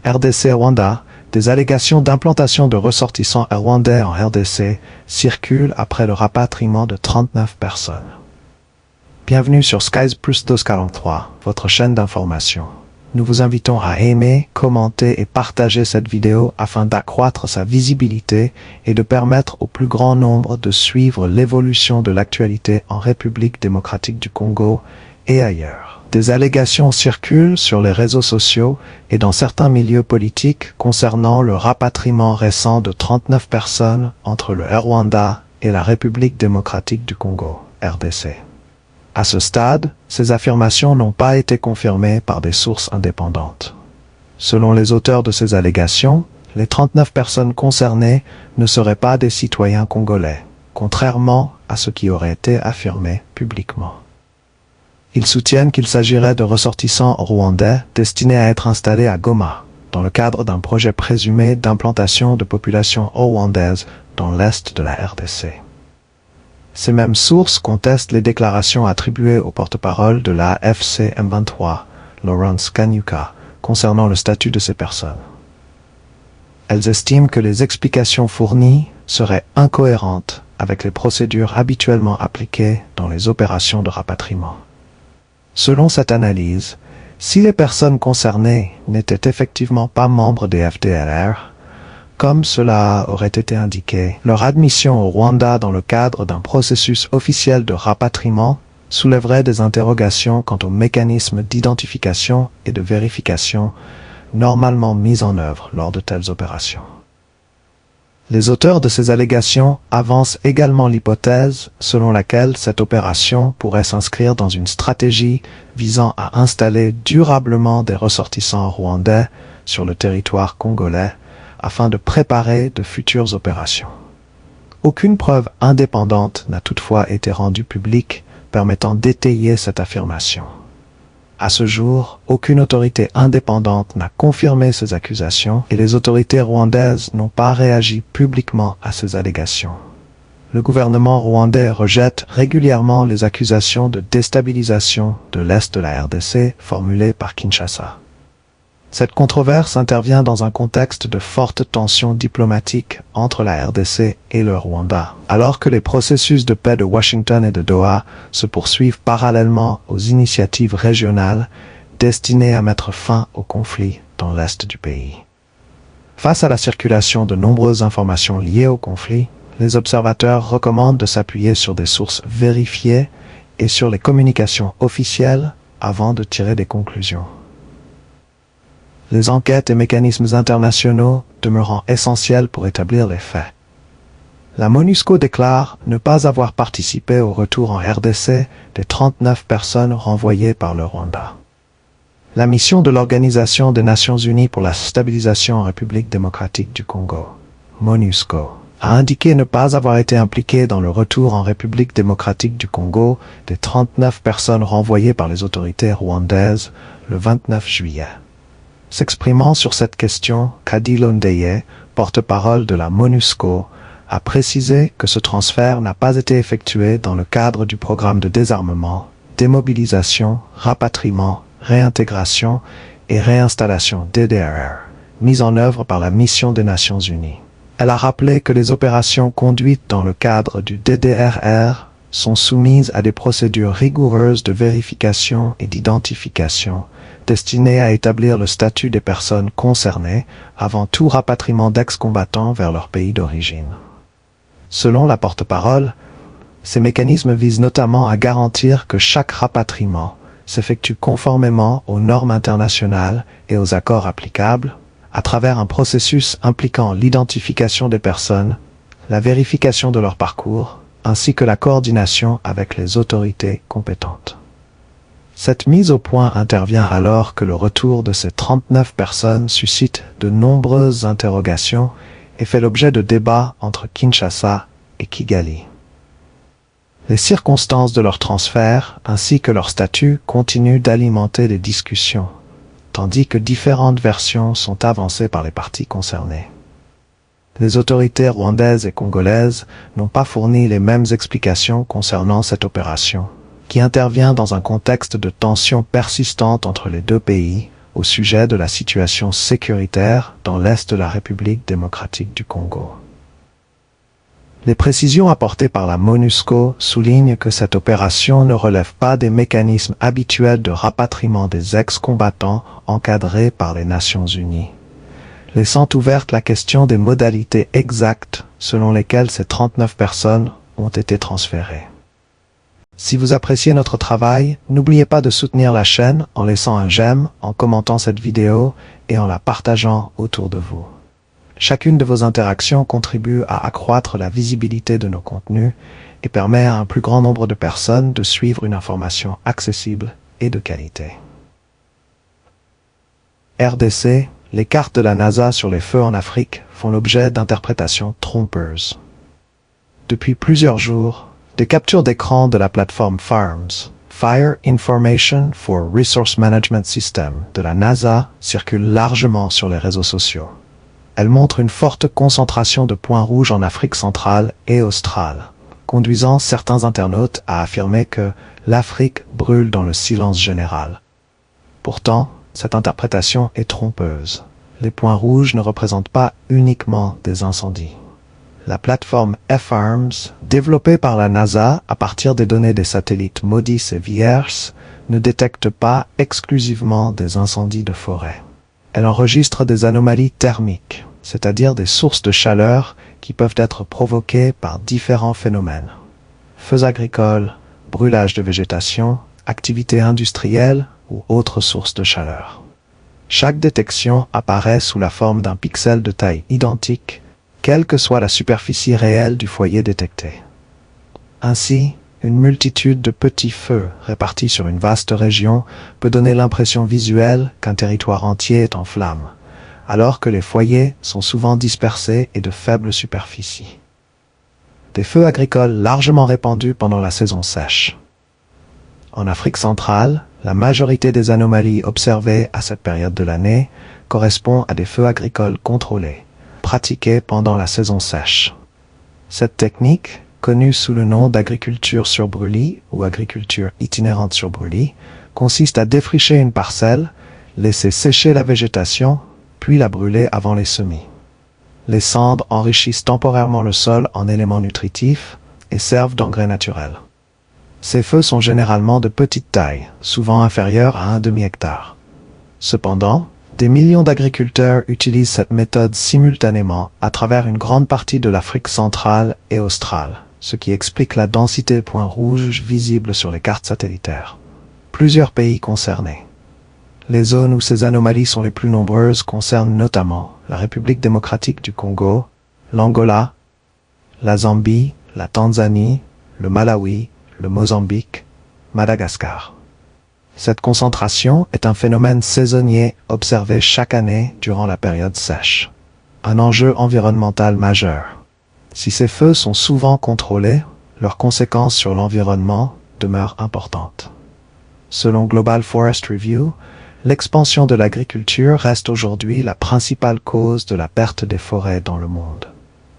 RDC-Rwanda, des allégations d'implantation de ressortissants rwandais en RDC circulent après le rapatriement de 39 personnes. Bienvenue sur Skies Plus 243, votre chaîne d'information. Nous vous invitons à aimer, commenter et partager cette vidéo afin d'accroître sa visibilité et de permettre au plus grand nombre de suivre l'évolution de l'actualité en République démocratique du Congo et ailleurs. Des allégations circulent sur les réseaux sociaux et dans certains milieux politiques concernant le rapatriement récent de 39 personnes entre le Rwanda et la République démocratique du Congo, RDC. À ce stade, ces affirmations n'ont pas été confirmées par des sources indépendantes. Selon les auteurs de ces allégations, les 39 personnes concernées ne seraient pas des citoyens congolais, contrairement à ce qui aurait été affirmé publiquement. Ils soutiennent qu'il s'agirait de ressortissants rwandais destinés à être installés à Goma, dans le cadre d'un projet présumé d'implantation de populations rwandaises dans l'est de la RDC. Ces mêmes sources contestent les déclarations attribuées au porte-parole de la FC M23, Lawrence Kanyuka, concernant le statut de ces personnes. Elles estiment que les explications fournies seraient incohérentes avec les procédures habituellement appliquées dans les opérations de rapatriement. Selon cette analyse, si les personnes concernées n'étaient effectivement pas membres des FDLR, comme cela aurait été indiqué, leur admission au Rwanda dans le cadre d'un processus officiel de rapatriement soulèverait des interrogations quant aux mécanismes d'identification et de vérification normalement mis en œuvre lors de telles opérations. Les auteurs de ces allégations avancent également l'hypothèse selon laquelle cette opération pourrait s'inscrire dans une stratégie visant à installer durablement des ressortissants rwandais sur le territoire congolais afin de préparer de futures opérations. Aucune preuve indépendante n'a toutefois été rendue publique permettant d'étayer cette affirmation. À ce jour, aucune autorité indépendante n'a confirmé ces accusations et les autorités rwandaises n'ont pas réagi publiquement à ces allégations. Le gouvernement rwandais rejette régulièrement les accusations de déstabilisation de l'Est de la RDC formulées par Kinshasa. Cette controverse intervient dans un contexte de fortes tensions diplomatiques entre la RDC et le Rwanda, alors que les processus de paix de Washington et de Doha se poursuivent parallèlement aux initiatives régionales destinées à mettre fin au conflit dans l'est du pays. Face à la circulation de nombreuses informations liées au conflit, les observateurs recommandent de s'appuyer sur des sources vérifiées et sur les communications officielles avant de tirer des conclusions. Les enquêtes et mécanismes internationaux demeurant essentiels pour établir les faits. La MONUSCO déclare ne pas avoir participé au retour en RDC des 39 personnes renvoyées par le Rwanda. La mission de l'Organisation des Nations Unies pour la stabilisation en République démocratique du Congo, MONUSCO, a indiqué ne pas avoir été impliquée dans le retour en République démocratique du Congo des 39 personnes renvoyées par les autorités rwandaises le 29 juillet. S'exprimant sur cette question, Kadi Londeye, porte-parole de la MONUSCO, a précisé que ce transfert n'a pas été effectué dans le cadre du programme de désarmement, démobilisation, rapatriement, réintégration et réinstallation DDRR, mis en œuvre par la mission des Nations Unies. Elle a rappelé que les opérations conduites dans le cadre du DDRR sont soumises à des procédures rigoureuses de vérification et d'identification, destinées à établir le statut des personnes concernées avant tout rapatriement d'ex-combattants vers leur pays d'origine. Selon la porte-parole, ces mécanismes visent notamment à garantir que chaque rapatriement s'effectue conformément aux normes internationales et aux accords applicables, à travers un processus impliquant l'identification des personnes, la vérification de leur parcours, ainsi que la coordination avec les autorités compétentes. Cette mise au point intervient alors que le retour de ces 39 personnes suscite de nombreuses interrogations et fait l'objet de débats entre Kinshasa et Kigali. Les circonstances de leur transfert ainsi que leur statut continuent d'alimenter les discussions, tandis que différentes versions sont avancées par les parties concernées. Les autorités rwandaises et congolaises n'ont pas fourni les mêmes explications concernant cette opération, qui intervient dans un contexte de tensions persistantes entre les deux pays, au sujet de la situation sécuritaire dans l'Est de la République démocratique du Congo. Les précisions apportées par la MONUSCO soulignent que cette opération ne relève pas des mécanismes habituels de rapatriement des ex-combattants encadrés par les Nations Unies, laissant ouverte la question des modalités exactes selon lesquelles ces 39 personnes ont été transférées. Si vous appréciez notre travail, n'oubliez pas de soutenir la chaîne en laissant un j'aime, en commentant cette vidéo et en la partageant autour de vous. Chacune de vos interactions contribue à accroître la visibilité de nos contenus et permet à un plus grand nombre de personnes de suivre une information accessible et de qualité. RDC, les cartes de la NASA sur les feux en Afrique font l'objet d'interprétations trompeuses. Depuis plusieurs jours, des captures d'écran de la plateforme FARMS, Fire Information for Resource Management System, de la NASA circulent largement sur les réseaux sociaux. Elle montre une forte concentration de points rouges en Afrique centrale et australe, conduisant certains internautes à affirmer que l'Afrique brûle dans le silence général. Pourtant, cette interprétation est trompeuse. Les points rouges ne représentent pas uniquement des incendies. La plateforme FARMS, développée par la NASA à partir des données des satellites MODIS et VIERS, ne détecte pas exclusivement des incendies de forêt. Elle enregistre des anomalies thermiques, c'est-à-dire des sources de chaleur qui peuvent être provoquées par différents phénomènes. Feux agricoles, brûlage de végétation, activités industrielles ou autres sources de chaleur. Chaque détection apparaît sous la forme d'un pixel de taille identique, quelle que soit la superficie réelle du foyer détecté. Ainsi, une multitude de petits feux répartis sur une vaste région peut donner l'impression visuelle qu'un territoire entier est en flammes, alors que les foyers sont souvent dispersés et de faible superficie. Des feux agricoles largement répandus pendant la saison sèche. En Afrique centrale, la majorité des anomalies observées à cette période de l'année correspond à des feux agricoles contrôlés, pratiqués pendant la saison sèche. Cette technique, connue sous le nom d'agriculture sur brûlis ou agriculture itinérante sur brûlis, consiste à défricher une parcelle, laisser sécher la végétation, puis la brûler avant les semis. Les cendres enrichissent temporairement le sol en éléments nutritifs et servent d'engrais naturel. Ces feux sont généralement de petite taille, souvent inférieurs à un demi-hectare. Cependant, des millions d'agriculteurs utilisent cette méthode simultanément à travers une grande partie de l'Afrique centrale et australe, ce qui explique la densité de points rouges visibles sur les cartes satellitaires. Plusieurs pays concernés. Les zones où ces anomalies sont les plus nombreuses concernent notamment la République démocratique du Congo, l'Angola, la Zambie, la Tanzanie, le Malawi, le Mozambique, Madagascar. Cette concentration est un phénomène saisonnier observé chaque année durant la période sèche. Un enjeu environnemental majeur. Si ces feux sont souvent contrôlés, leurs conséquences sur l'environnement demeurent importantes. Selon Global Forest Review, l'expansion de l'agriculture reste aujourd'hui la principale cause de la perte des forêts dans le monde.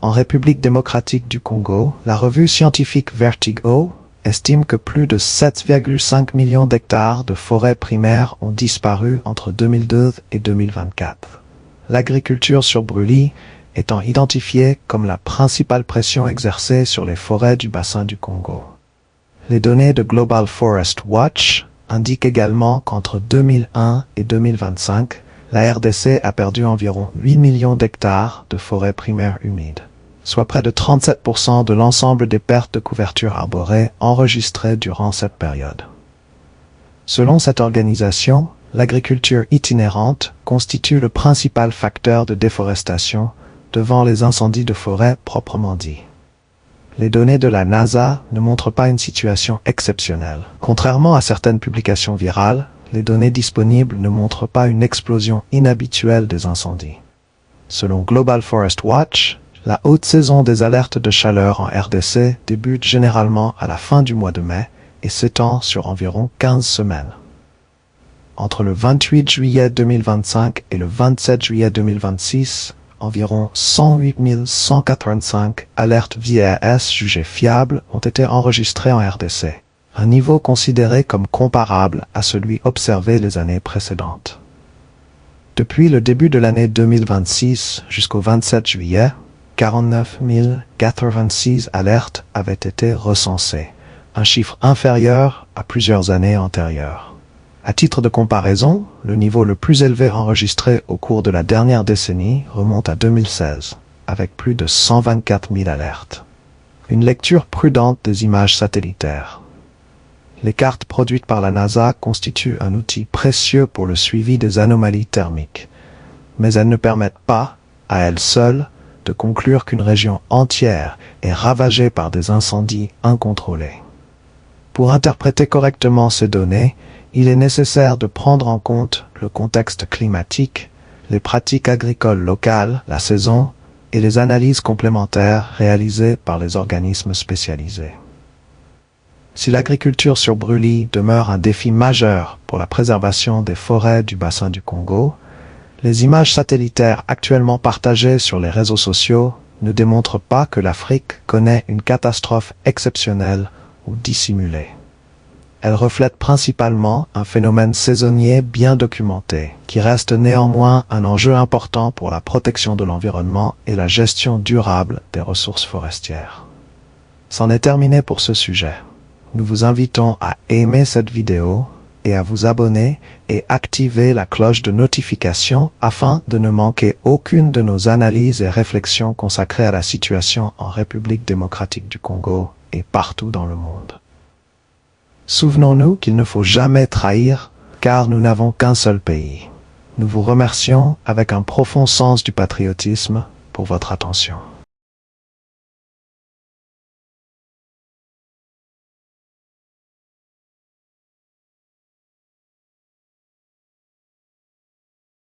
En République démocratique du Congo, la revue scientifique Vertigo estime que plus de 7,5 millions d'hectares de forêts primaires ont disparu entre 2002 et 2024. L'agriculture sur brûlis étant identifiée comme la principale pression exercée sur les forêts du bassin du Congo. Les données de Global Forest Watch indiquent également qu'entre 2001 et 2025, la RDC a perdu environ 8 millions d'hectares de forêts primaires humides, soit près de 37% de l'ensemble des pertes de couverture arborée enregistrées durant cette période. Selon cette organisation, l'agriculture itinérante constitue le principal facteur de déforestation devant les incendies de forêt proprement dits. Les données de la NASA ne montrent pas une situation exceptionnelle. Contrairement à certaines publications virales, les données disponibles ne montrent pas une explosion inhabituelle des incendies. Selon Global Forest Watch, la haute saison des alertes de chaleur en RDC débute généralement à la fin du mois de mai et s'étend sur environ 15 semaines. Entre le 28 juillet 2025 et le 27 juillet 2026, environ 108 185 alertes VIERS jugées fiables ont été enregistrées en RDC, un niveau considéré comme comparable à celui observé les années précédentes. Depuis le début de l'année 2026 jusqu'au 27 juillet, 49 086 alertes avaient été recensées, un chiffre inférieur à plusieurs années antérieures. À titre de comparaison, le niveau le plus élevé enregistré au cours de la dernière décennie remonte à 2016, avec plus de 124 000 alertes. Une lecture prudente des images satellitaires. Les cartes produites par la NASA constituent un outil précieux pour le suivi des anomalies thermiques, mais elles ne permettent pas, à elles seules, de conclure qu'une région entière est ravagée par des incendies incontrôlés. Pour interpréter correctement ces données, il est nécessaire de prendre en compte le contexte climatique, les pratiques agricoles locales, la saison et les analyses complémentaires réalisées par les organismes spécialisés. Si l'agriculture sur brûlis demeure un défi majeur pour la préservation des forêts du bassin du Congo, les images satellitaires actuellement partagées sur les réseaux sociaux ne démontrent pas que l'Afrique connaît une catastrophe exceptionnelle ou dissimulée. Elles reflètent principalement un phénomène saisonnier bien documenté, qui reste néanmoins un enjeu important pour la protection de l'environnement et la gestion durable des ressources forestières. C'en est terminé pour ce sujet. Nous vous invitons à aimer cette vidéo et à vous abonner et activer la cloche de notification afin de ne manquer aucune de nos analyses et réflexions consacrées à la situation en République démocratique du Congo et partout dans le monde. Souvenons-nous qu'il ne faut jamais trahir, car nous n'avons qu'un seul pays. Nous vous remercions avec un profond sens du patriotisme pour votre attention.